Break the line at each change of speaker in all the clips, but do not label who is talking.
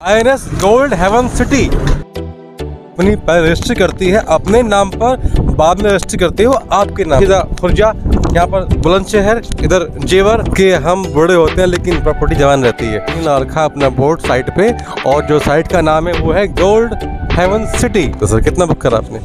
INS gold haven city अपनी पहले registry करती है अपने नाम पर, बाद में रजिस्ट्री करती है वो आपके नाम। इधर खुर्जा, यहाँ पर बुलंदशहर, इधर जेवर के हम बड़े होते हैं लेकिन प्रॉपर्टी जवान रहती है। रखा अपना बोर्ड साइट पे, और जो साइट का नाम है वो है गोल्ड हेवन सिटी। तो सर कितना बुक करा आपने?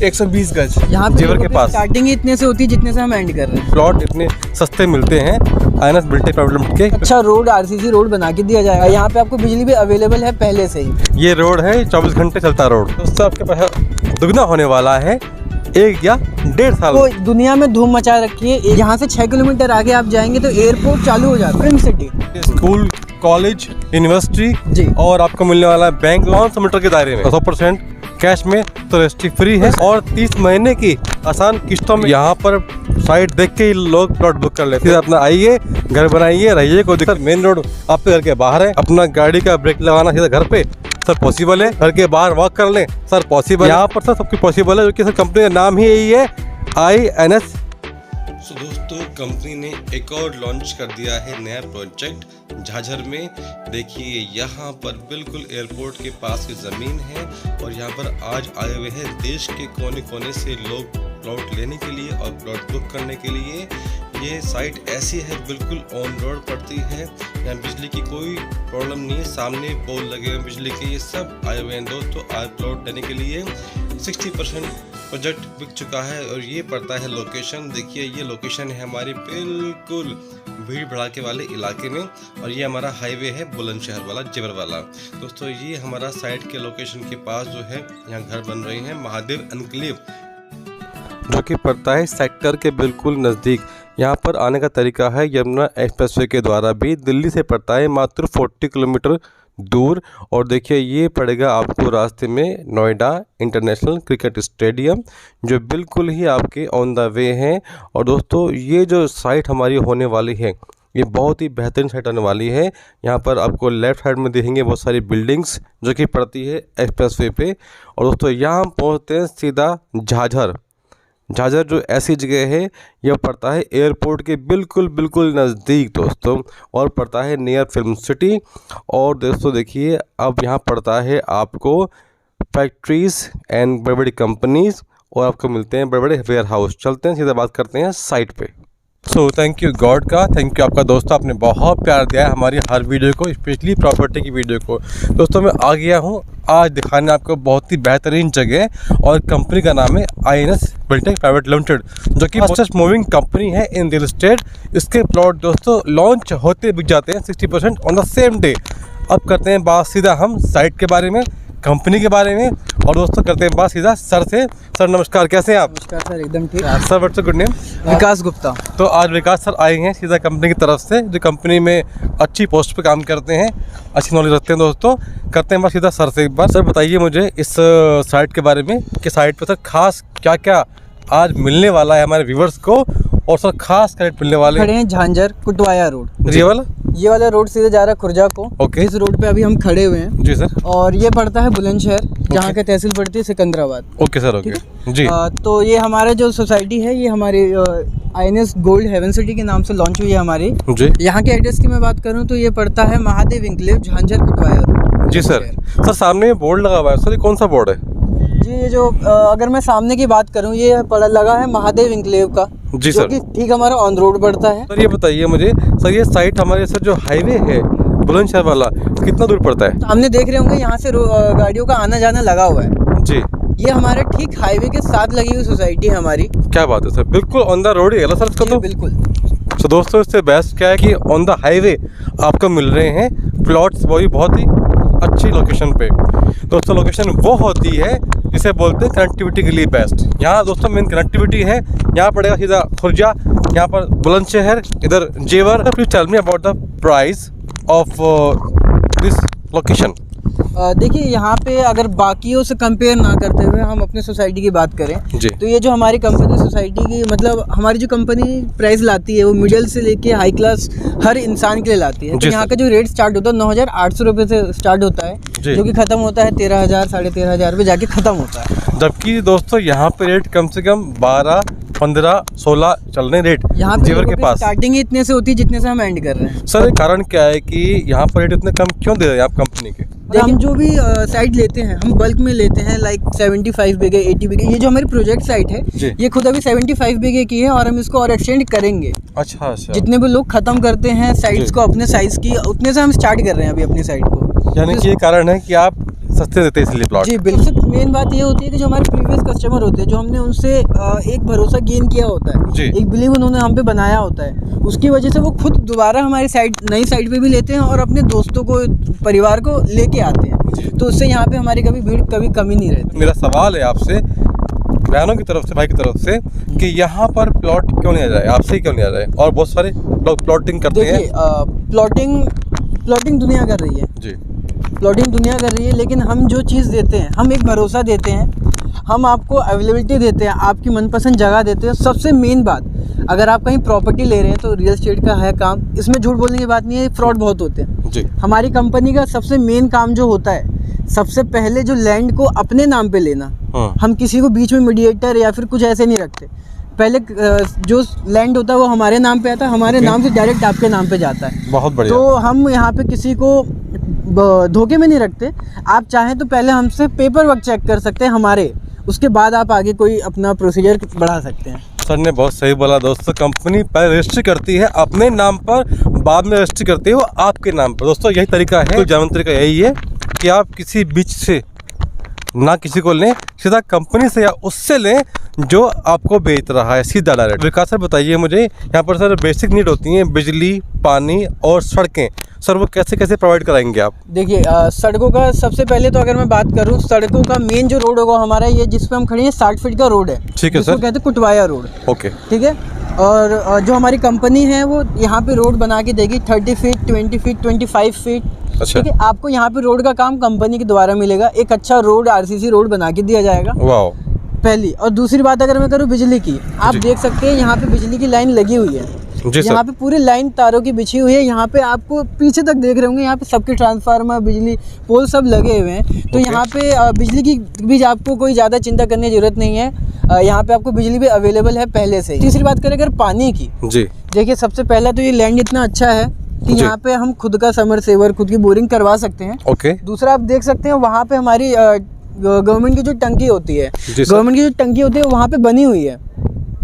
120 गज।
यहाँ जेवर के पास
स्टार्टिंग ही इतने से होती है जितने से हम एंड कर रहे हैं।
प्लॉट इतने सस्ते मिलते हैं INS बिल्टे प्रॉब्लम के।
अच्छा रोड RCC रोड बना के दिया जाएगा। यहाँ पे आपको बिजली भी अवेलेबल है पहले से ही।
ये रोड है 24 घंटे चलता रोड। दोस्तों आपके पास दुगना होने वाला है 1 या 1.5 साल।
तो दुनिया में धूम मचा रखी है। यहाँ से 6 किलोमीटर आगे आप जाएंगे तो एयरपोर्ट चालू हो जाता है। Pink city,
school, college, university
जी,
और आपको मिलने वाला है बैंक 500 मीटर के दायरे में 100% कैश में, तो रजिस्ट्री फ्री है और 30 महीने की आसान किस्तों में। यहाँ पर साइट देख के ही लोग प्लॉट बुक कर लेते हैं। अपना आइए, घर बनाइए, रहिए, कोई दिक्कत। मेन रोड आपके घर के बाहर है, अपना गाड़ी का ब्रेक लगाना सीधा घर पे सर पॉसिबल है। घर के बाहर वॉक कर लें सर पॉसिबल। यहाँ पर सर सब कुछ पॉसिबल है, क्योंकि सर कंपनी का नाम ही यही है INS।
तो दोस्तों कंपनी ने एक और लॉन्च कर दिया है नया प्रोजेक्ट झाझर में। देखिए यहाँ पर बिल्कुल एयरपोर्ट के पास की ज़मीन है और यहाँ पर आज आए हुए हैं देश के कोने कोने से लोग प्लॉट लेने के लिए और प्लॉट बुक करने के लिए। ये साइट ऐसी है बिल्कुल ऑन रोड पड़ती है, यहाँ बिजली की कोई प्रॉब्लम नहीं है, सामने पोल लगे हुए बिजली के। ये सब आए हुए हैं दोस्तों आज प्लॉट लेने के लिए। 60% प्रोजेक्ट बिक चुका है और ये पड़ता है लोकेशन। देखिए ये लोकेशन है हमारी बिल्कुल भीड़ भड़ाके वाले इलाके में, और ये हमारा हाईवे है बुलंदशहर वाला, जेवर वाला। दोस्तों ये हमारा साइट के लोकेशन के पास जो है यहाँ घर बन रही हैं महादेव एनक्लेव,
जो कि पड़ता है सेक्टर के बिल्कुल नज़दीक। यहाँ पर आने का तरीका है यमुना एक्सप्रेसवे के द्वारा भी। दिल्ली से पड़ता है मात्र 40 किलोमीटर दूर। और देखिए ये पड़ेगा आपको रास्ते में नोएडा इंटरनेशनल क्रिकेट स्टेडियम, जो बिल्कुल ही आपके ऑन द वे हैं। और दोस्तों ये जो साइट हमारी होने वाली है ये बहुत ही बेहतरीन साइट आने वाली है। यहाँ पर आपको लेफ्ट साइड में देखेंगे बहुत सारी बिल्डिंग्स जो कि पड़ती है एक्सप्रेसवे पे। और दोस्तों यहाँ हम पहुँचते हैं सीधा झाझर। झाझर जो ऐसी जगह है यह पड़ता है एयरपोर्ट के बिल्कुल नज़दीक दोस्तों, और पड़ता है नियर फिल्म सिटी। और दोस्तों देखिए अब यहाँ पड़ता है आपको फैक्ट्रीज़ एंड बड़ी बड़ी कंपनीज़, और आपको मिलते हैं बड़े बड़े वेयर हाउस। चलते हैं सीधा बात करते हैं साइट पे। सो थैंक यू गॉड का, थैंक यू आपका दोस्तों, आपने बहुत प्यार दिया है हमारी हर वीडियो को, स्पेशली प्रॉपर्टी की वीडियो को। दोस्तों मैं आ गया हूँ आज दिखाने आपको बहुत ही बेहतरीन जगह, और कंपनी का नाम है INS बिल्टेक प्राइवेट लिमिटेड, जो कि फास्टेस्ट मूविंग कंपनी है इन रियल एस्टेट। इसके प्लॉट दोस्तों लॉन्च होते बिक जाते हैं 60% ऑन द सेम डे। अब करते हैं बात सीधा हम साइट के बारे में, कंपनी के बारे में, और दोस्तों करते हैं बात सीधा सर से। सर नमस्कार, कैसे हैं आप?
नमस्कार सर, एकदम ठीक।
Sir what's your good name?
Vikas Gupta.
तो आज विकास सर आए हैं सीधा कंपनी की तरफ से, जो कंपनी में अच्छी पोस्ट पे काम करते हैं, अच्छी नॉलेज रखते हैं। दोस्तों करते हैं बात सीधा सर से। एक बार सर बताइए मुझे इस साइट के बारे में कि साइट पे सर खास क्या क्या आज मिलने वाला है हमारे व्यूवर्स को, और सर खास क्या रेट मिलने वाले
खड़े हैं झांझर कुटवाया रोड।
ये वाला
रोड सीधे जा रहा है खुर्जा को।
ओके।
इस रोड पे अभी हम खड़े हुए हैं।
जी सर।
और ये पड़ता है बुलंदशहर, जहाँ के तहसील पड़ती है सिकंदराबाद।
ओके सर, ओके जी।
तो ये हमारा जो सोसाइटी है ये हमारी INS गोल्ड हेवन सिटी के नाम से लॉन्च हुई है हमारी जी। यहाँ के एड्रेस की मैं बात करूँ तो ये पड़ता है महादेव एनक्लेव, झांझर कुटवाया रोड। जी
सर। सर सामने बोर्ड लगा हुआ है सर, ये कौन सा बोर्ड है?
जी ये जो अगर मैं सामने की बात करूं ये पड़ा लगा है महादेव एनक्लेव का
जी
जो
सर,
कि ठीक हमारा ऑन रोड पड़ता है।
सर ये बताइए मुझे सर, ये साइट हमारे सर जो हाईवे है बुलंदशहर वाला कितना दूर पड़ता है?
सामने देख रहे होंगे यहाँ से गाड़ियों का आना जाना लगा हुआ है
जी।
ये हमारे ठीक हाईवे के साथ लगी हुई सोसाइटी है हमारी।
क्या बात है सर, बिल्कुल ऑन द रोड ही है सर इसका तो।
बिल्कुल।
तो दोस्तों इससे बेस्ट क्या है कि ऑन द हाईवे आपको मिल रहे हैं प्लॉट्स, वो भी बहुत ही अच्छी लोकेशन पे। दोस्तों लोकेशन वो होती है जिसे बोलते हैं कनेक्टिविटी के लिए बेस्ट। यहाँ दोस्तों मेन कनेक्टिविटी है, यहाँ पड़ेगा सीधा खुर्जा, यहाँ पर बुलंदशहर, इधर Jewar. Please tell me about the price of this location.
देखिए यहाँ पे अगर बाकियों से कंपेयर ना करते हुए हम अपने सोसाइटी की बात करें
जी,
तो ये जो हमारी कंपनी सोसाइटी की मतलब हमारी जो कंपनी प्राइस लाती है वो मिडिल से लेके हाई क्लास हर इंसान के लिए लाती है। तो यहाँ का जो रेट स्टार्ट होता है 9,800 रुपये से स्टार्ट होता है, जो कि ख़त्म होता है 13,000 साढ़े 13,000 रुपये जाके ख़त्म होता है।
जबकि दोस्तों यहाँ पे रेट कम से कम 12, 15-16 चल रहे रेट
यहाँ पे
जेवर के पास।
स्टार्टिंग ही इतने से होती है जितने से हम एंड कर रहे हैं।
सर ये कारण क्या है कि यहाँ पर रेट इतने कम क्यों दे रहे हैं आप कंपनी के?
हम जो भी साइट लेते हैं हम बल्क में लेते हैं, लाइक 75 बीघे 80 बीघे। ये जो हमारी प्रोजेक्ट साइट है ये खुद अभी 75 बीघे की है और हम इसको और एक्सटेंड करेंगे।
अच्छा।
जितने भी लोग खत्म करते हैं साइट्स को अपने साइज की, उतने से हम स्टार्ट कर रहे हैं अभी अपनी साइट को।
यानी कि ये कारण है कि आप सस्ते देते हैं इसलिए प्लॉट।
जी बिल्कुल। मेन बात ये होती है कि जो हमारे प्रीवियस कस्टमर होते हैं, जो हमने उनसे एक भरोसा गेन किया होता है, एक बिलीव उन्होंने हम पे बनाया होता है, उसकी वजह से वो खुद दोबारा हमारी साइट नई साइट पे भी लेते हैं और अपने दोस्तों को परिवार को लेके आते हैं। तो उससे यहाँ पे हमारी कभी भीड़ कभी कमी नहीं रहती। मेरा
सवाल है आपसे बयानों की तरफ से, भाई की तरफ से, कि यहाँ पर प्लॉट क्यों नहीं आ जाए, आपसे ही क्यों नहीं आ जाए? और बहुत सारे लोग प्लॉटिंग करते हैं।
प्लॉटिंग दुनिया कर रही है
जी,
प्लॉटिंग दुनिया कर रही है, लेकिन हम जो चीज़ देते हैं, हम एक भरोसा देते हैं, हम आपको अवेलेबिलिटी देते हैं, आपकी मनपसंद जगह देते हैं। सबसे मेन बात, अगर आप कहीं प्रॉपर्टी ले रहे हैं तो रियल एस्टेट का है काम, इसमें झूठ बोलने की बात नहीं है, फ्रॉड बहुत होते हैं
जी।
हमारी कंपनी का सबसे मेन काम जो होता है, सबसे पहले जो लैंड को अपने नाम पे लेना। हम किसी को बीच में मीडिएटर या फिर कुछ ऐसे नहीं रखते। पहले जो लैंड होता है वो हमारे नाम पे आता है, हमारे नाम से डायरेक्ट आपके नाम पे जाता है।
बहुत बढ़िया।
तो हम यहाँ पे किसी को धोखे में नहीं रखते। आप चाहें तो पहले हमसे पेपर वर्क चेक कर सकते हैं हमारे, उसके बाद आप आगे कोई अपना प्रोसीजर बढ़ा सकते हैं।
सर ने बहुत सही बोला दोस्तों, कंपनी पहले रजिस्ट्री करती है अपने नाम पर, बाद में रजिस्ट्री करती है वो आपके नाम पर। दोस्तों यही तरीका है, तो जानकारी तरीका यही है कि आप किसी बीच से ना किसी को लें, सीधा कंपनी से या उससे लें जो आपको बेच रहा है, सीधा डायरेक्ट। विकास सर बताइए मुझे, यहाँ पर सर बेसिक नीड होती हैं बिजली, पानी और सड़कें, सर वो कैसे कैसे प्रोवाइड कराएंगे आप?
देखिए सड़कों का सबसे पहले तो अगर मैं बात करूँ, सड़कों का मेन जो रोड होगा हमारा, ये जिस पे हम खड़े हैं 60 फीट का रोड है।
ठीक है सर।
कहते हैं कुटवाया रोड।
ओके
ठीक है। और जो हमारी कंपनी है वो यहाँ पे रोड बना के देगी 30 फीट 20 फीट 25 फीट।
अच्छा।
ठीक है। आपको यहाँ पे रोड का काम कंपनी के द्वारा मिलेगा, एक अच्छा रोड आरसीसी रोड बना के दिया जाएगा।
वाह।
पहली। और दूसरी बात अगर मैं करूँ बिजली की, आप देख सकते हैं यहाँ पे बिजली की लाइन लगी हुई है। यहाँ पे पूरी लाइन तारों की बिछी हुई है। यहाँ पे आपको पीछे तक देख रहे होंगे, यहाँ पे सबके ट्रांसफार्मर, बिजली पोल सब लगे हुए हैं। तो यहाँ पे बिजली की भी आपको कोई ज़्यादा चिंता करने की जरूरत नहीं है। यहाँ पे आपको बिजली भी अवेलेबल है पहले से। तीसरी बात करें अगर पानी की, जी देखिए सबसे पहला तो ये लैंड इतना अच्छा है कि यहाँ पे हम खुद का समर सेवर, खुद की बोरिंग करवा सकते हैं।
ओके।
दूसरा आप देख सकते हैं वहाँ पे हमारी गवर्नमेंट की जो टंकी होती है, गवर्नमेंट की जो टंकी होती है वहाँ पे बनी हुई है।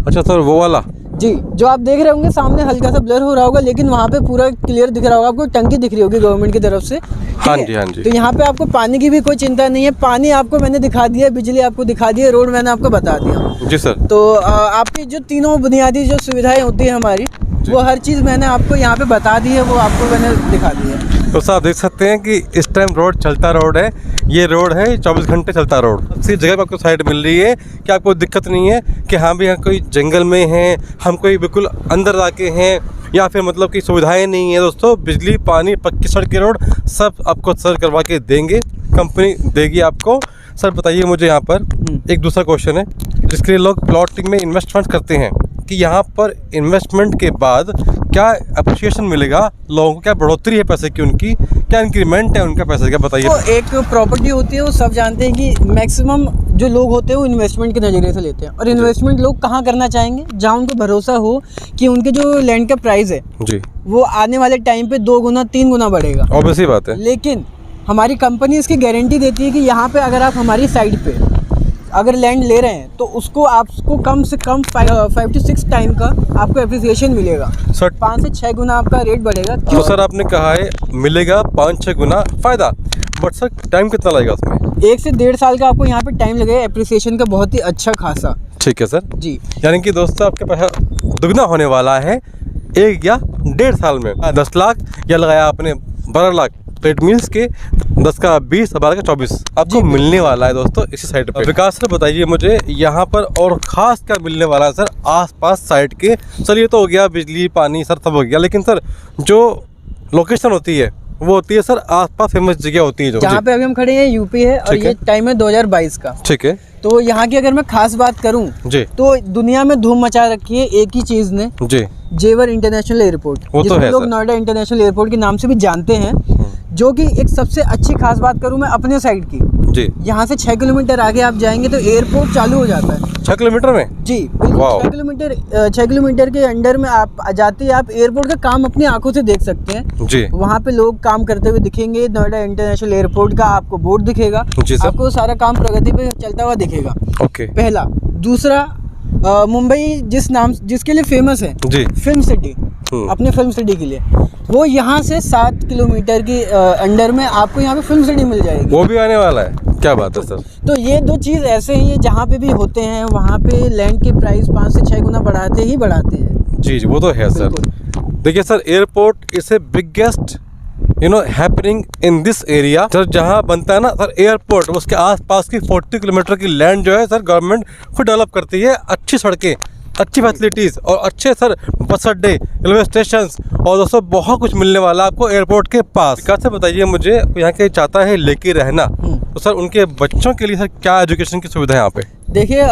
अच्छा सर, वो वाला
जी जो आप देख रहे होंगे सामने हल्का सा ब्लर हो रहा होगा, लेकिन वहाँ पे पूरा क्लियर दिख रहा होगा आपको, टंकी दिख रही होगी गवर्नमेंट की तरफ से।
हाँ जी, हाँ जी।
तो यहाँ पे आपको पानी की भी कोई चिंता नहीं है। पानी आपको मैंने दिखा दिया, बिजली आपको दिखा दी है, रोड मैंने आपको बता दिया। जी सर। तो आपकी जो तीनों बुनियादी जो सुविधाएं होती है हमारी, वो हर चीज़ मैंने आपको यहाँ पे बता दी है, वो आपको मैंने दिखा दी है।
तो सर आप देख सकते हैं कि इस टाइम रोड चलता रोड है, ये रोड है 24 घंटे चलता रोड। सिर्फ जगह पर आपको साइड मिल रही है कि आपको दिक्कत नहीं है कि हाँ भी यहाँ कोई जंगल में हैं, हम कोई बिल्कुल अंदर आके हैं, या फिर मतलब कि सुविधाएं नहीं है। दोस्तों बिजली, पानी, पक्की सड़क की रोड सब आपको सर करवा के देंगे, कंपनी देगी आपको। सर बताइए मुझे यहाँ पर एक दूसरा क्वेश्चन है जिसके लिए लोग प्लॉटिंग में इन्वेस्टमेंट करते हैं कि यहाँ पर इन्वेस्टमेंट के बाद क्या अप्रिशिएशन मिलेगा लोगों को, क्या बढ़ोतरी है पैसे की, उनकी क्या इंक्रीमेंट है उनका पैसे का, बताइए।
तो एक प्रॉपर्टी होती है वो सब जानते हैं कि मैक्सिमम जो लोग होते हैं वो इन्वेस्टमेंट के नज़रिए से लेते हैं। और इन्वेस्टमेंट लोग कहाँ करना चाहेंगे? जहाँ उनको भरोसा हो कि उनके जो लैंड का प्राइस है जी वो आने वाले टाइम पे 2 गुना 3 गुना बढ़ेगा।
ऑब्वियस ही बात है।
लेकिन हमारी कंपनी इसकी गारंटी देती है कि यहाँ पे अगर आप हमारी साइड पे अगर लैंड ले रहे हैं तो उसको आपको कम से कम 5 to 6 टाइम का आपको एप्रिसिएशन मिलेगा। सर 5 से 6 गुना आपका रेट बढ़ेगा।
तो सर आपने कहा है मिलेगा 5-6 गुना फायदा, बट सर टाइम कितना लगेगा उसमें?
1 से 1.5 साल का आपको यहाँ पे टाइम लगेगा एप्रिसिएशन का, बहुत ही अच्छा खासा।
ठीक है सर
जी।
यानी कि दोस्तों आपके पैसा दुगना होने वाला है 1 या 1.5 साल में। 10 लाख या लगाया आपने 12 लाख, तो इट मीन्स के 10 का 20, 12 का 24 आपको मिलने वाला है दोस्तों इसी साइड पे। विकास सर बताइए मुझे यहाँ पर और ख़ास क्या मिलने वाला है सर आसपास साइड के? सर ये तो हो गया बिजली, पानी, सर सब हो गया, लेकिन सर जो लोकेशन होती है वो होती है सर आसपास फेमस जगह होती है जो
जहाँ पे अभी हम खड़े हैं यूपी है और ये टाइम है 2022 का।
ठीक है।
तो यहाँ की अगर मैं खास बात करूँ जी तो दुनिया में धूम मचा रखी है एक ही चीज़ ने जी, जेवर इंटरनेशनल एयरपोर्ट, जिसको लोग नोएडा इंटरनेशनल एयरपोर्ट के नाम से भी जानते हैं। जो कि एक सबसे अच्छी खास बात करूँ मैं अपने साइड की जी, यहाँ से 6 किलोमीटर आगे आप जाएंगे तो एयरपोर्ट चालू हो जाता है।
6 किलोमीटर में?
जी बिल्कुल। 6 किलोमीटर के अंडर में आप जाते ही आप एयरपोर्ट का काम अपनी आंखों से देख सकते हैं
जी।
वहाँ पे लोग काम करते हुए दिखेंगे। नोएडा इंटरनेशनल एयरपोर्ट का आपको बोर्ड दिखेगा
जी सर।
आपको सारा काम प्रगति पे चलता हुआ दिखेगा।
ओके।
पहला। दूसरा, मुंबई जिसके लिए फेमस है
जी,
फिल्म सिटी, अपने फिल्म सिटी के लिए, वो यहाँ से 7 किलोमीटर की अंडर में आपको यहाँ पे फिल्म सिटी मिल जाएगी।
वो भी आने वाला है, क्या बात है सर।
तो ये दो चीज़ ऐसे हैं, ये जहाँ पे भी होते हैं वहाँ पे लैंड के प्राइस 5 से 6 गुना बढ़ाते हैं।
जी वो तो है सर। देखिए sir, airport is a biggest happening in this area sir. जहाँ बनता है ना सर एयरपोर्ट, उसके आसपास की 40 किलोमीटर की लैंड जो है सर गवर्नमेंट खुद डेवलप करती है। अच्छी सड़कें, अच्छी फैसिलिटीज़ और अच्छे सर बस अड्डे, रेलवे स्टेशन और दोस्तों बहुत कुछ मिलने वाला है आपको एयरपोर्ट के पास। कैसे बताइए मुझे, यहाँ के चाहता है लेके रहना, तो सर उनके बच्चों के लिए सर क्या एजुकेशन की सुविधा है यहाँ पे?
देखिए,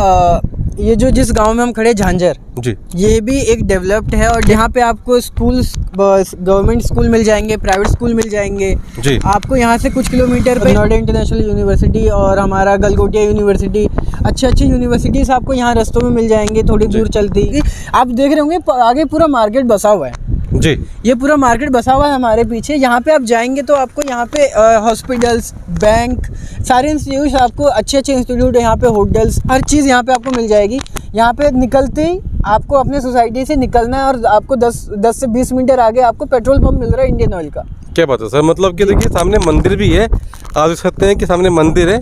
ये जिस गांव में हम खड़े झांझर
जी,
ये भी एक डेवलप्ड है और यहाँ पे आपको स्कूल्स, गवर्नमेंट स्कूल मिल जाएंगे, प्राइवेट स्कूल मिल जाएंगे
जी।
आपको यहाँ से कुछ किलोमीटर पे नोएडा इंटरनेशनल यूनिवर्सिटी और हमारा गलगोटिया यूनिवर्सिटी, अच्छी यूनिवर्सिटीज़ आपको यहाँ रास्तों में मिल जाएंगे थोड़ी दूर चलती। आप देख रहे होंगे आगे पूरा मार्केट बसा हुआ है
जी।
ये पूरा मार्केट बसा हुआ है हमारे पीछे। यहाँ पे आप जाएंगे तो आपको यहाँ पे हॉस्पिटल्स, बैंक, सारे इंस्टीट्यूट, आपको अच्छे इंस्टीट्यूट, यहाँ पे होटल्स, हर चीज़ यहाँ पे आपको मिल जाएगी। यहाँ पे निकलते ही आपको अपने सोसाइटी से निकलना है और आपको 10 से 20 मीटर आगे आपको पेट्रोल पंप मिल रहा है इंडियन ऑयल का।
क्या बात है सर, मतलब कि देखिए सामने मंदिर भी है, आप देख सकते हैं कि सामने मंदिर है,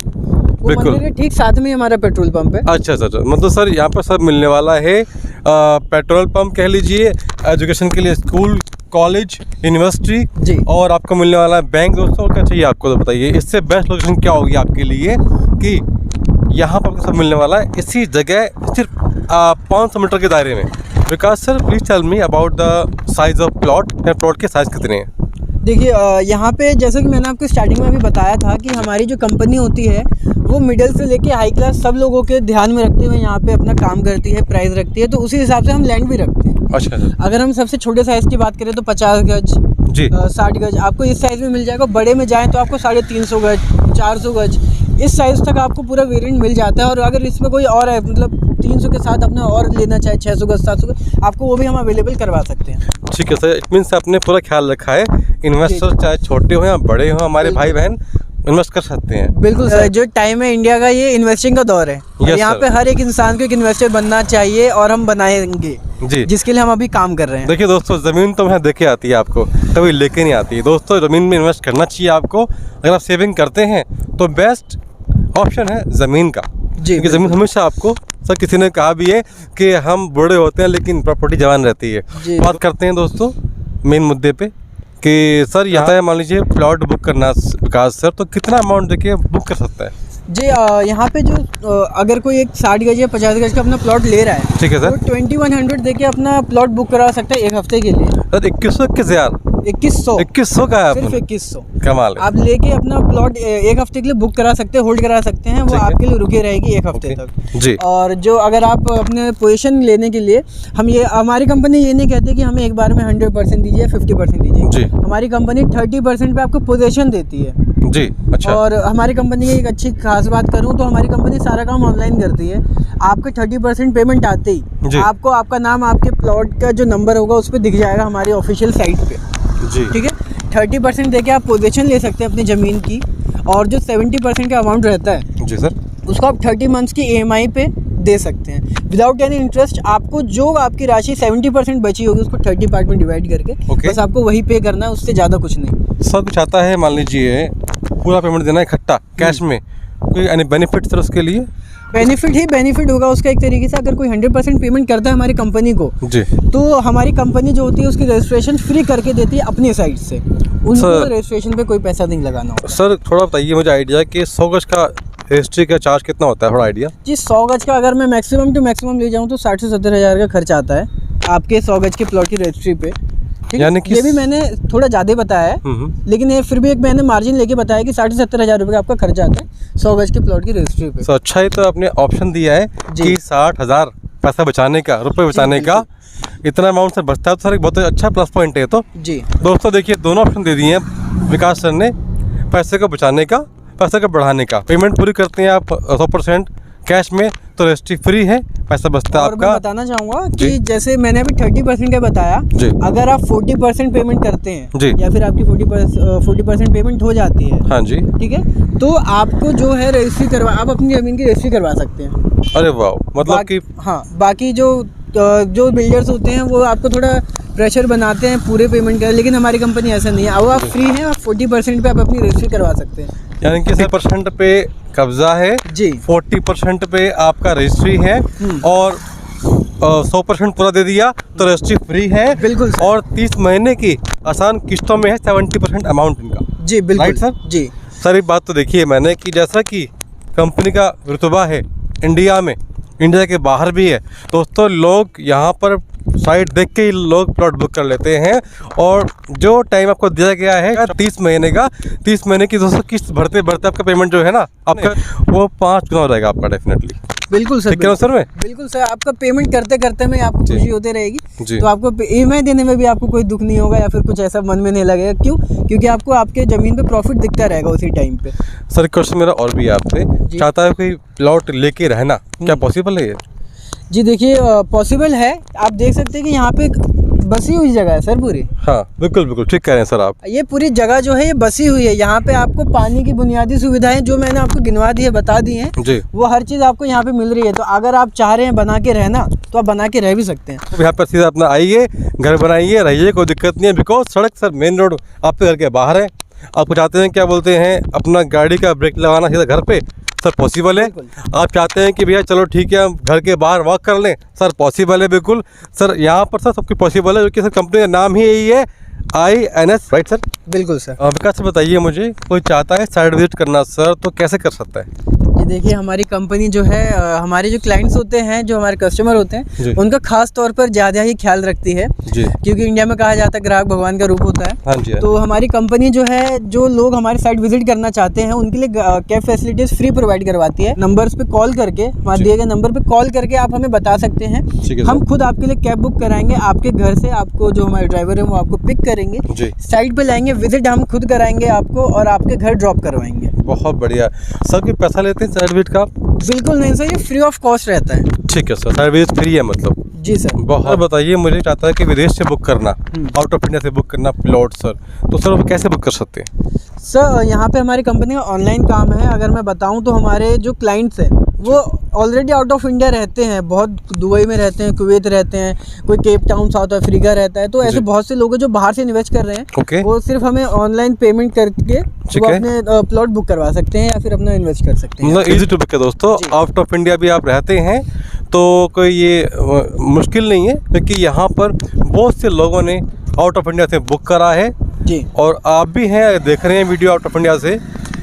बिल्कुल
मंदिर के ठीक साथ में हमारा पेट्रोल पंप है।
अच्छा सर, मतलब सर यहाँ पर सब मिलने वाला है। पेट्रोल पंप कह लीजिए, एजुकेशन के लिए स्कूल, कॉलेज, यूनिवर्सिटी
जी।
और आपको मिलने वाला है बैंक। दोस्तों क्या चाहिए आपको तो बताइए, इससे बेस्ट लोकेशन क्या होगी आपके लिए कि यहाँ पर आपको सब मिलने वाला है इसी जगह, सिर्फ 500 मीटर के दायरे में। Vikas sir, please tell me about the size of plot. Plot के साइज कितने हैं?
देखिए, यहाँ पे जैसे कि मैंने आपको स्टार्टिंग में भी बताया था कि हमारी जो कंपनी होती है वो मिडिल से लेके हाई क्लास सब लोगों के ध्यान में रखते हुए यहाँ पे अपना काम करती है, प्राइस रखती है, तो उसी हिसाब से हम लैंड भी रखते हैं।
अच्छा सर।
अगर हम सबसे छोटे साइज़ की बात करें तो 50 गज
जी,
60 गज आपको इस साइज़ में मिल जाएगा। बड़े में जाएँ तो आपको 350 गज, 400 गज, इस साइज़ तक आपको पूरा वेरिएंट मिल जाता है। और अगर इसमें कोई और है, मतलब 300 के साथ अपना और लेना चाहे 600 गज, 700 गज, आपको वो भी हम अवेलेबल करवा सकते हैं।
ठीक है सर, इट मीन्स आपने पूरा ख्याल रखा है, इन्वेस्टर चाहे छोटे हो या बड़े हो, हमारे भाई बहन इन्वेस्ट कर सकते हैं।
बिल्कुल सर, जो टाइम है इंडिया का, ये इन्वेस्टिंग का दौर है।
Yes,
यहाँ
sir.
पे हर एक इंसान को एक इन्वेस्टर बनना चाहिए और हम बनाएंगे
जी,
जिसके लिए हम अभी काम कर रहे हैं।
देखिए दोस्तों, ज़मीन तो यहाँ देखे आती है आपको, कभी लेके नहीं आती है। दोस्तों ज़मीन में इन्वेस्ट करना चाहिए आपको। अगर आप सेविंग करते हैं तो बेस्ट ऑप्शन है ज़मीन का,
जी,
क्योंकि ज़मीन हमेशा आपको, सर किसी ने कहा भी है कि हम बूढ़े होते हैं लेकिन प्रॉपर्टी जवान रहती है।
जी।
बात करते हैं दोस्तों मेन मुद्दे पे कि सर यहाँ है, मान लीजिए प्लॉट बुक करना विकास सर, तो कितना अमाउंट देके बुक कर सकता है?
जी, यहाँ पे जो अगर कोई एक 60 गज या 50 गज का अपना प्लॉट ले रहा है,
ठीक है सर,
वो 2100 देके अपना प्लॉट बुक करवा सकता है 1 हफ्ते के लिए।
सर 2100 2100 का है,
सिर्फ
आपने
2100
कमाल है।
आप लेके अपना प्लॉट 1 हफ्ते के लिए बुक करा सकते हैं, होल्ड करा सकते हैं, वो
ठीक है।
आपके लिए रुके रहेगी 1 हफ्ते तक
जी,
और जो अगर आप अपने पोजीशन लेने के लिए, हमारी कंपनी ये नहीं कहती कि हमें एक बार में 100% दीजिए, 50% दीजिए।
जी।
हमारी कंपनी 30% पे आपको पोजीशन देती है।
जी, अच्छा।
और हमारी कंपनी की एक अच्छी खास बात करूं तो हमारी कंपनी सारा काम ऑनलाइन करती है। आपके 30% पेमेंट आते ही आपको आपका नाम, आपके प्लॉट का जो नंबर होगा उस पर दिख जाएगा हमारी ऑफिशियल साइट पे।
जी,
ठीक है, 30% देके आप पोजीशन ले सकते हैं अपनी ज़मीन की, और जो 70% का अमाउंट रहता है
जी सर,
उसको आप 30 मंथ्स की EMI पे दे सकते हैं विदाउट एनी इंटरेस्ट। आपको जो आपकी राशि 70% बची होगी उसको 30 पार्ट में डिवाइड करके बस आपको वही पे करना है, उससे ज़्यादा कुछ नहीं।
सर कुछ आता है, मान लीजिए पूरा पेमेंट देना है इकट्ठा कैश में, कोई यानी बेनिफिट सर उसके लिए?
बेनिफिट ही बेनिफिट होगा उसका एक तरीके से। अगर कोई 100% पेमेंट करता है हमारी कंपनी को
जी,
तो हमारी कंपनी जो होती है उसकी रजिस्ट्रेशन फ्री करके देती है अपनी साइड से, उनको रजिस्ट्रेशन पे कोई पैसा नहीं लगाना होगा।
सर थोड़ा बताइए मुझे आइडिया कि 100 गज का रजिस्ट्री का चार्ज कितना होता है, थोड़ा आइडिया?
जी, 100 गज का अगर मैं मैक्सिमम टू मैक्सिमम ले जाऊँ तो 60 से 70 हज़ार का खर्च आता है आपके 100 गज के प्लॉट की रजिस्ट्री पे। ठीक है, ये भी मैंने थोड़ा ज़्यादा बताया है, लेकिन ये फिर भी एक मैंने मार्जिन लेके बताया कि 60 से 70 हज़ार रुपये का आपका खर्चा आता है 100 गज के प्लॉट की रजिस्ट्री पे।
तो अच्छा ही तो आपने ऑप्शन दिया है कि 60,000 पैसा बचाने का, रुपये बचाने का, इतना अमाउंट सर बचता है, तो सर एक बहुत अच्छा प्लस पॉइंट है। तो
जी
दोस्तों देखिए, दोनों ऑप्शन दे दिए हैं विकास सर ने, पैसे को बचाने का, पैसे को बढ़ाने का। पेमेंट पूरी करते हैं आप 100%, कैश में तो रजिस्ट्री फ्री है, पैसा बचता है
और
आपका।
मैं बताना चाहूँगा कि जैसे मैंने अभी 30% का बताया, अगर आप 40% पेमेंट करते हैं या फिर आपकी 40% पेमेंट हो जाती है,
हाँ जी,
ठीक है, तो आपको जो है रजिस्ट्री करवा, आप अपनी ज़मीन की रजिस्ट्री करवा सकते हैं।
अरे वाह, मतलब कि
हाँ, बाकी जो बिल्डर्स होते हैं वो आपको थोड़ा प्रेशर बनाते हैं पूरे पेमेंट का, लेकिन हमारी कंपनी ऐसा नहीं है। अब आप फ्री हैं, आप 40% पे आप अपनी रजिस्ट्री करवा सकते हैं।
यानी कि 100% पे कब्जा है
जी,
40% पे आपका रजिस्ट्री है और 100% पूरा दे दिया तो रजिस्ट्री फ्री है।
बिल्कुल सर।
और 30 महीने की आसान किस्तों में है 70% अमाउंट इनका।
जी बिल्कुल
राइट सर।
जी
सर एक बात तो देखिए मैंने कि जैसा कि कंपनी का रुतबा है इंडिया में, इंडिया के बाहर भी है दोस्तों, लोग यहाँ पर साइट देख के ही लोग प्लॉट बुक कर लेते हैं। और जो टाइम आपको दिया गया है 30 महीने का, 30 महीने की दोस्तों किस्त भरते भरते आपका पेमेंट जो है ना आपका वो 5 गुना हो जाएगा आपका डेफिनेटली।
बिल्कुल सर,
ठीक है सर। मैं
बिल्कुल सर, आपका पेमेंट करते करते में आपको खुशी होती रहेगी।
जी।
तो आपको EMI देने में भी आपको कोई दुख नहीं होगा या फिर कुछ ऐसा मन में नहीं लगेगा। क्यों? क्योंकि आपको आपके ज़मीन पे प्रॉफिट दिखता रहेगा उसी टाइम पे।
सर क्वेश्चन मेरा और भी है आपसे, चाहता है कोई प्लॉट लेके रहना, क्या पॉसिबल है ये?
जी देखिए, पॉसिबल है। आप देख सकते हैं कि यहाँ पे बसी हुई जगह है सर पूरी।
हाँ बिल्कुल बिल्कुल ठीक कह रहे हैं सर आप।
ये पूरी जगह जो है ये बसी हुई है। यहाँ पे आपको पानी की बुनियादी सुविधाएं जो मैंने आपको गिनवा दी है, बता दी हैं
जी,
वो हर चीज़ आपको यहाँ पे मिल रही है। तो अगर आप चाह रहे हैं बना के रहना तो आप बना के रह भी सकते हैं।
तो यहाँ पर सीधा अपना आइए, घर बनाइए, रहिए, कोई दिक्कत नहीं है। बिकॉज सड़क सर मेन रोड आपके घर के बाहर है। आपको चाहते हैं क्या बोलते हैं अपना गाड़ी का ब्रेक लगाना सीधा घर पे, सर पॉसिबल है। आप चाहते हैं कि भैया चलो ठीक है हम घर के बाहर वॉक कर लें, सर पॉसिबल है बिल्कुल सर। यहाँ पर सर सबकी पॉसिबल है क्योंकि सर कंपनी का नाम ही यही है INS, राइट सर?
बिल्कुल सर।
विकास से बताइए, मुझे कोई चाहता है साइट विजिट करना सर तो कैसे कर सकता है?
जी देखिए, हमारी कंपनी जो है हमारे जो क्लाइंट्स होते हैं, जो हमारे कस्टमर होते हैं, उनका खास तौर पर ज़्यादा ही ख्याल रखती है
जी,
क्योंकि इंडिया में कहा जाता है ग्राहक भगवान का रूप होता है।
हाँ जी।
तो हमारी कंपनी जो है, जो लोग हमारे साइट विजिट करना चाहते हैं उनके लिए कैब फैसिलिटीज़ फ्री प्रोवाइड करवाती है। नंबर्स पे कॉल करके, हमारे दिए गए नंबर पे कॉल करके आप हमें बता सकते हैं। हम खुद आपके लिए कैब बुक कराएंगे आपके घर से। आपको जो हमारे ड्राइवर है वो आपको पिक करेंगे, साइट पे लाएंगे, विजिट हम खुद कराएंगे आपको और आपके घर ड्रॉप करवाएंगे।
बहुत बढ़िया सर। कोई पैसा लेते हैं साइट विजिट का?
बिल्कुल नहीं सर, ये फ्री ऑफ कॉस्ट रहता है।
ठीक है सर, साइट विजिट फ्री है मतलब?
जी सर।
बहुत बताइए, मुझे चाहता है कि विदेश से बुक करना, आउट ऑफ इंडिया से बुक करना प्लॉट सर, तो सर वो कैसे बुक कर सकते हैं?
सर यहाँ पे हमारी कंपनी का ऑनलाइन काम है। अगर मैं बताऊँ तो हमारे जो क्लाइंट्स हैं वो ऑलरेडी आउट ऑफ इंडिया रहते हैं, बहुत दुबई में रहते हैं, कुवैत रहते हैं, कोई केप टाउन साउथ अफ्रीका रहता है। तो ऐसे बहुत से लोग हैं जो बाहर से इन्वेस्ट कर रहे हैं। वो सिर्फ हमें ऑनलाइन पेमेंट करके वो अपने प्लॉट बुक करवा सकते हैं या फिर अपना इन्वेस्ट कर सकते हैं।
मतलब ईजी टू बुक है दोस्तों। आउट ऑफ इंडिया भी आप रहते हैं तो कोई ये मुश्किल नहीं है क्योंकि यहाँ पर बहुत से लोगों ने आउट ऑफ इंडिया से बुक करा है
जी।
और आप भी हैं, देख रहे हैं वीडियो आउट ऑफ इंडिया से,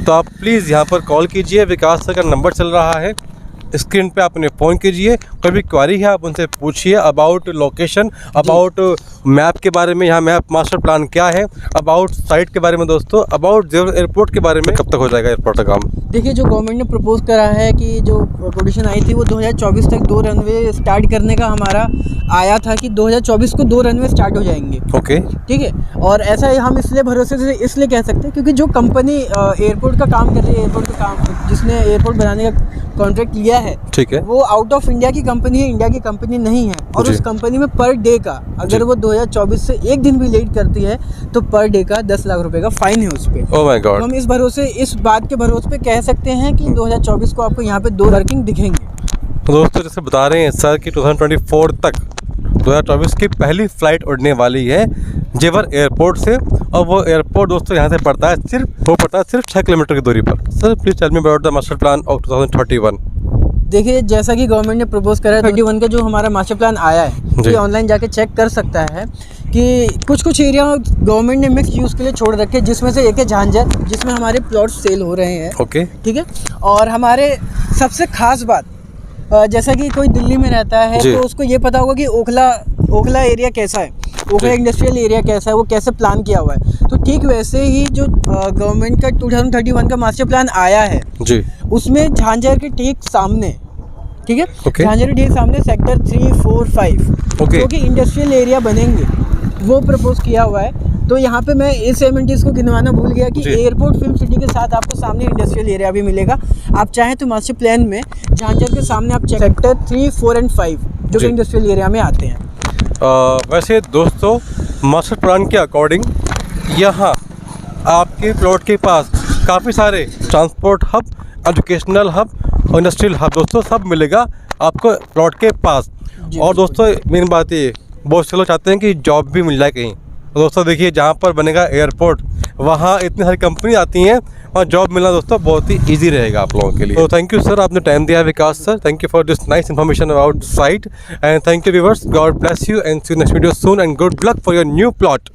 तो आप प्लीज़ यहाँ पर कॉल कीजिए। विकास सर का नंबर चल रहा है स्क्रीन पे, आप उन्हें फ़ोन कीजिए। कोई भी क्वारी है आप उनसे पूछिए अबाउट लोकेशन, अबाउट मैप के बारे में, यहाँ मैप मास्टर प्लान क्या है, अबाउट साइट के बारे में दोस्तों, अबाउट एयरपोर्ट के बारे में कब तक हो जाएगा एयरपोर्ट का काम?
देखिए, जो गवर्नमेंट ने प्रपोज करा है कि जो प्रोडिक्शन आई थी वो 2024 तक 2 रनवे स्टार्ट करने का हमारा आया था कि 2024 को 2 रनवे स्टार्ट हो जाएंगे।
ओके,
ठीक है। और ऐसा हम इसलिए भरोसे से इसलिए कह सकते हैं क्योंकि जो कंपनी एयरपोर्ट का काम कर रही है, एयरपोर्ट का काम जिसने एयरपोर्ट बनाने का कॉन्ट्रैक्ट लिया है,
ठीक है,
वो आउट ऑफ इंडिया की कंपनी है, इंडिया की कंपनी नहीं है। और उस कंपनी में पर डे का अगर वो 2024 से एक दिन भी लेट करती है तो पर डे का 10 लाख रुपए का फाइन है उस पर।
Oh my God.
हम इस बात के भरोसे पे कह सकते हैं कि 2024 को आपको यहाँ पे 2 वर्किंग दिखेंगे।
तो दोस्तों जैसे बता रहे हैं सर कि 2024 तक 2024 की पहली फ़्लाइट उड़ने वाली है जेवर एयरपोर्ट से। और वो एयरपोर्ट दोस्तों यहाँ से पड़ता है सिर्फ 6 किलोमीटर की दूरी पर। Sir please tell me about the master plan of 2031।
देखिए, जैसा कि गवर्नमेंट ने प्रपोज करा है 31 का जो हमारा मास्टर प्लान आया है, ये ऑनलाइन जाके चेक कर सकता है कि कुछ एरिया गवर्नमेंट ने मिक्स यूज़ के लिए छोड़ रखे, जिसमें से एक है झांझर, जिसमें हमारे प्लॉट सेल हो रहे हैं।
ओके, ठीक
है। और हमारे सबसे खास बात, जैसा कि कोई दिल्ली में रहता है तो उसको ये पता होगा कि ओखला एरिया कैसा है, ओखला इंडस्ट्रियल एरिया कैसा है, वो कैसे प्लान किया हुआ है। तो ठीक वैसे ही जो गवर्नमेंट का 2031 का मास्टर प्लान आया है जी, उसमें झांझर के ठीक सामने, ठीक है, झांझर के ठीक सामने सेक्टर 3, 4, 5 जो कि इंडस्ट्रियल एरिया बनेंगे वो प्रपोज किया हुआ है। तो यहाँ पे मैं इस एमिनिटीज़ को गिनवाना भूल गया कि एयरपोर्ट फिल्म सिटी के साथ आपको सामने इंडस्ट्रियल एरिया भी मिलेगा। आप चाहें तो मास्टर प्लान में झांझर के सामने आप सेक्टर 3, 4 और 5 जो कि इंडस्ट्रियल एरिया में आते हैं।
वैसे दोस्तों मास्टर प्लान के अकॉर्डिंग यहाँ आपके प्लॉट के पास काफ़ी सारे ट्रांसपोर्ट हब, एजुकेशनल हब और इंडस्ट्रियल हब दोस्तों सब मिलेगा आपको प्लॉट के पास। और दोस्तों मेन बात ये, बहुत से लोग चाहते हैं कि जॉब भी मिल जाए कहीं। तो दोस्तों देखिए जहाँ पर बनेगा एयरपोर्ट वहाँ इतनी सारी कंपनी आती हैं और जॉब मिलना दोस्तों बहुत ही इजी रहेगा आप लोगों के लिए। तो थैंक यू सर, आपने टाइम दिया Vikas sir. Thank you for this nice information about site and thank you viewers. God bless you and see you next video soon and good luck for your new plot.